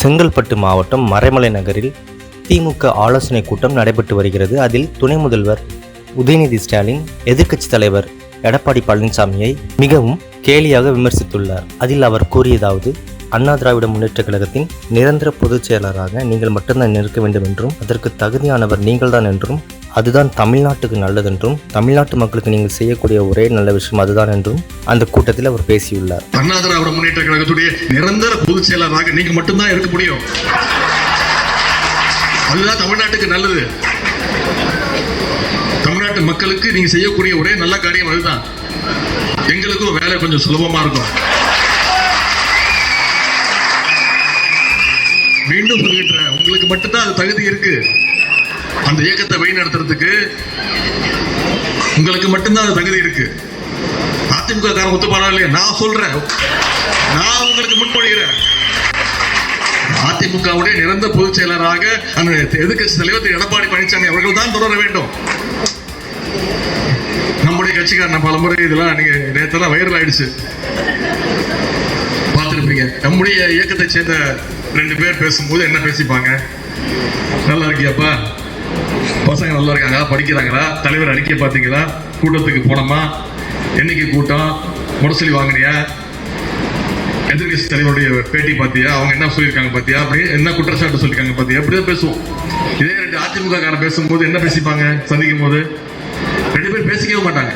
செங்கல்பட்டு மாவட்டம் மறைமலை நகரில் திமுக ஆலோசனை கூட்டம் நடைபெற்று வருகிறது. அதில் துணை முதல்வர் உதயநிதி ஸ்டாலின் எதிர்க்கட்சி தலைவர் எடப்பாடி பழனிசாமியை மிகவும் கேலியாக விமர்சித்துள்ளார். அதில் அவர் கூறியதாவது: அண்ணா திராவிட முன்னேற்ற கழகத்தின் நிரந்தர பொதுச் செயலராக நீங்கள் மட்டும்தான் இருக்க வேண்டும் என்றும், அதற்கு தகுதியானவர் நீங்கள்தான் என்றும், அதுதான் தமிழ்நாட்டுக்கு நல்லதென்றும், தமிழ்நாட்டு மக்களுக்கு நீங்கள் செய்யக்கூடிய ஒரே நல்ல விஷயம் அதுதான் என்றும் அந்த கூட்டத்தில் அவர் பேசியுள்ளார். அண்ணா திராவிட முன்னேற்ற கழகத்துடைய நிரந்தர பொதுச் செயலராக நீங்க மட்டும்தான் இருக்க முடியும். அதுதான் தமிழ்நாட்டுக்கு நல்லது. தமிழ்நாட்டு மக்களுக்கு நீங்க செய்யக்கூடிய ஒரே நல்ல காரியம் அதுதான். எங்களுக்கும் வேலை கொஞ்சம் சுலபமா இருக்கும். மீண்டும் சொல்லிடுறேன், உங்களுக்கு மட்டும்தான் அது தகுதி இருக்கு. அந்த இயக்கத்தை வழி நடத்துறதுக்கு உங்களுக்கு மட்டும்தான் அது தகுதி இருக்கு. அதிமுக காரன் ஒத்துப்பானா இல்லையா? நான் சொல்றேன், நான் உங்களுக்கு முன்மொழிகிறேன். அதிமுகவுடைய நிரந்தர பொதுச் செயலராக அந்த எதிர்க்கட்சி தலைவர் திரு எடப்பாடி பழனிசாமி அவர்கள் தான் தொடர வேண்டும். நம்முடைய கட்சிக்காரன் பலமுறை இதெல்லாம் நீங்க நேரத்தெல்லாம் வைரல் ஆயிடுச்சு, பார்த்துருப்பீங்க. நம்முடைய இயக்கத்தை சேர்ந்த 2 பேர் பேசும்போது என்ன பேசிப்பாங்க? நல்லா இருக்கியாப்பா, பசங்க நல்லா இருக்காங்க, படிக்கிறாங்களா, தலைவர் அறிக்கை பார்த்தீங்களா, கூட்டத்துக்கு போனோமா, என்னைக்கு கூட்டம், முரசொலி வாங்கினியா, எதிர்கட்சி தலைவருடைய பேட்டி பார்த்தியா, அவங்க என்ன சொல்லியிருக்காங்க பார்த்தியா, அப்படி என்ன குற்றச்சாட்டு சொல்லியிருக்காங்க பார்த்தியா, அப்படிதான் பேசுவோம். இதே 2 அதிமுக காரன் பேசும்போது என்ன பேசிப்பாங்க? சந்திக்கும் போது 2 பேர் பேசிக்கவே மாட்டாங்க.